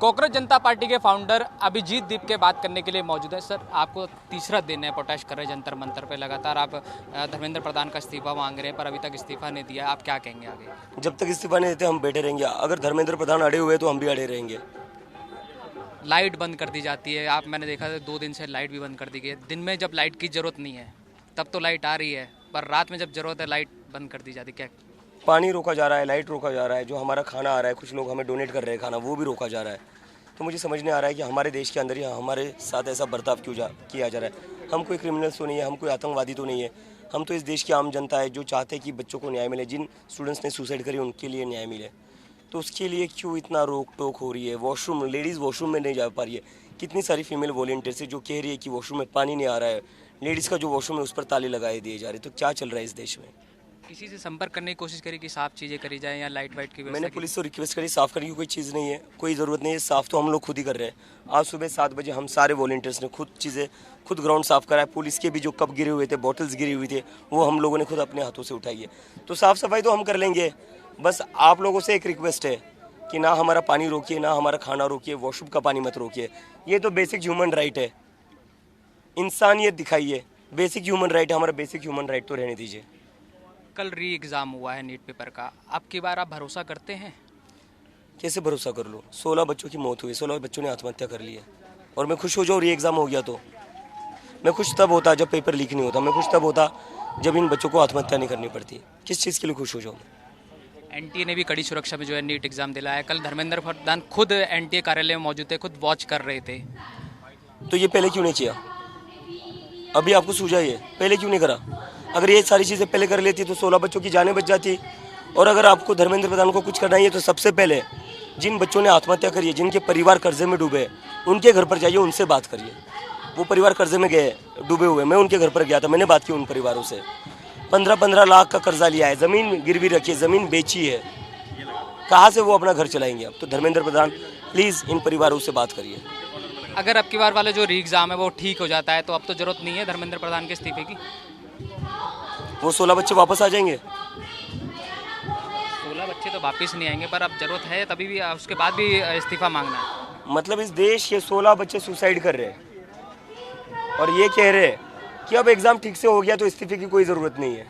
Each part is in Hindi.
कांग्रेस जनता पार्टी के फाउंडर अभिजीत दीप के बात करने के लिए मौजूद है। सर, आपको तीसरा दिन है, प्रोटेस्ट कर रहे हैं जंतर मंतर पे लगातार। आप धर्मेंद्र प्रधान का इस्तीफा मांग रहे हैं पर अभी तक इस्तीफा नहीं दिया। आप क्या कहेंगे आगे? जब तक इस्तीफा नहीं देते हम बैठे रहेंगे। अगर धर्मेंद्र प्रधान अड़े हुए तो हम भी अड़े रहेंगे। लाइट बंद कर दी जाती है, मैंने देखा था 2 दिन से लाइट भी बंद कर दी गई है। दिन में जब लाइट की ज़रूरत नहीं है तब तो लाइट आ रही है, पर रात में जब ज़रूरत है लाइट बंद कर दी जाती है। क्या पानी रोका जा रहा है, लाइट रोका जा रहा है, जो हमारा खाना आ रहा है, कुछ लोग हमें डोनेट कर रहे हैं खाना, वो भी रोका जा रहा है। तो मुझे समझ नहीं आ रहा है कि हमारे देश के अंदर ही हमारे साथ ऐसा बर्ताव किया जा रहा है। हम कोई क्रिमिनल्स तो नहीं है, हम कोई आतंकवादी तो नहीं है। हम तो इस देश की आम जनता है जो चाहते हैं कि बच्चों को न्याय मिले। जिन स्टूडेंट्स ने सुसाइड करी उनके लिए न्याय मिले, तो उसके लिए क्यों इतना रोक टोक हो रही है? वॉशरूम, लेडीज़ वॉशरूम में नहीं जा पा रही है। कितनी सारी फीमेल वॉलंटियर्स है जो कह रही है कि वॉशरूम में पानी नहीं आ रहा है, लेडीज़ का जो वॉशरूम है उस पर ताले लगाए दिए जा रहे। तो क्या चल रहा है इस देश में? किसी से संपर्क करने की कोशिश करी कि साफ चीज़ें करी जाए या लाइट वाइट की मैंने व्यवस्था पुलिस से रिक्वेस्ट करी, साफ़ करने की कोई चीज़ नहीं है, कोई ज़रूरत नहीं है। साफ़ तो हम लोग खुद ही कर रहे हैं। आज सुबह 7 बजे हम सारे वॉलंटियर्स ने खुद ग्राउंड साफ़ करा है। पुलिस के भी जो कप गिरे हुए थे, बॉटल्स गिरे हुए थे, वो हम लोगों ने खुद अपने हाथों से उठाई है। तो साफ़ सफाई तो हम कर लेंगे। बस आप लोगों से एक रिक्वेस्ट है कि ना हमारा पानी रोकिए, ना हमारा खाना रोकिए, वॉशरूम का पानी मत रोकिए। ये तो बेसिक ह्यूमन राइट है, इंसानियत दिखाइए। बेसिक ह्यूमन राइट है, हमारा बेसिक ह्यूमन राइट तो रहने दीजिए। कल री एग्ज़ाम हुआ है नीट पेपर का, अब की बार आप भरोसा करते हैं? कैसे भरोसा कर लो? 16 बच्चों की मौत हुई, 16 बच्चों ने आत्महत्या कर ली है। और मैं खुश हो जाऊँ री एग्ज़ाम हो गया तो? मैं खुश तब होता जब पेपर लीक नहीं होता। मैं खुश तब होता जब इन बच्चों को आत्महत्या नहीं करनी पड़ती। किस चीज़ के लिए खुश हो जाऊँ? एनटीए ने भी कड़ी सुरक्षा में जो है नीट एग्ज़ाम दिलाया। कल धर्मेंद्र प्रधान खुद एनटीए कार्यालय में मौजूद थे, खुद वॉच कर रहे थे। तो ये पहले क्यों नहीं किया? अभी आपको सूझा ये पहले क्यों नहीं करा? अगर ये सारी चीज़ें पहले कर लेती तो 16 बच्चों की जानें बच जाती। और अगर आपको धर्मेंद्र प्रधान को कुछ करना ही है तो सबसे पहले जिन बच्चों ने आत्महत्या करी है, जिनके परिवार कर्जे में डूबे, उनके घर पर जाइए, उनसे बात करिए। वो परिवार कर्जे में गए, डूबे हुए, मैं उनके घर पर गया था, मैंने बात की उन परिवारों से। 15-15 लाख का कर्जा लिया है, ज़मीन गिरवी रखी है, ज़मीन बेची है, कहाँ से वो अपना घर चलाएंगे? अब तो धर्मेंद्र प्रधान प्लीज़ इन परिवारों से बात करिए। अगर अब की बार वाला जो री एग्ज़ाम है वो ठीक हो जाता है तो अब तो ज़रूरत नहीं है धर्मेंद्र प्रधान के इस्तीफे की। वो 16 बच्चे वापस आ जाएंगे। 16 बच्चे तो वापस नहीं आएंगे, पर अब ज़रूरत है तभी भी, उसके बाद भी इस्तीफा मांगना है। मतलब इस देश के 16 बच्चे सुसाइड कर रहे हैं और ये कह रहे हैं कि अब एग्जाम ठीक से हो गया तो इस्तीफे की कोई ज़रूरत नहीं है।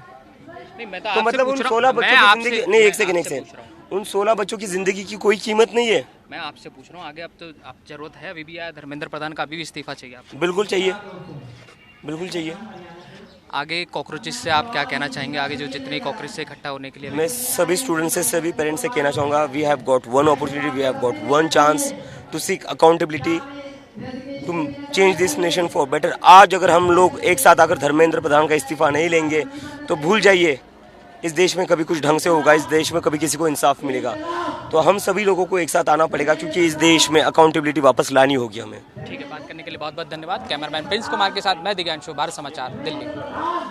नहीं, मैं तो मतलब उन 16 बच्चों की जिंदगी नहीं, एक सेकंड, उन 16 बच्चों की जिंदगी की कोई कीमत नहीं है। मैं आपसे पूछ रहा हूँ आगे, अब तो आप ज़रूरत है अभी भी आया धर्मेंद्र प्रधान का, अभी भी इस्तीफा चाहिए आपको? बिल्कुल चाहिए, बिल्कुल चाहिए। आगे कॉकरोचेस से आप क्या कहना चाहेंगे? आगे जो जितने कॉकरोच से इकट्ठा होने के लिए मैं सभी स्टूडेंट्स से, सभी पेरेंट्स से कहना चाहूँगा, we have got one opportunity, we have got one chance to seek accountability, to change this nation for better. आज अगर हम लोग एक साथ आकर धर्मेंद्र प्रधान का इस्तीफा नहीं लेंगे तो भूल जाइए इस देश में कभी कुछ ढंग से होगा, इस देश में कभी किसी को इंसाफ मिलेगा। तो हम सभी लोगों को एक साथ आना पड़ेगा क्योंकि इस देश में अकाउंटेबिलिटी वापस लानी होगी हमें। ठीक है, बात करने के लिए बहुत बहुत धन्यवाद। कैमरामैन प्रिंस कुमार के साथ मैं दिव्यांशु, भारत समाचार, दिल्ली।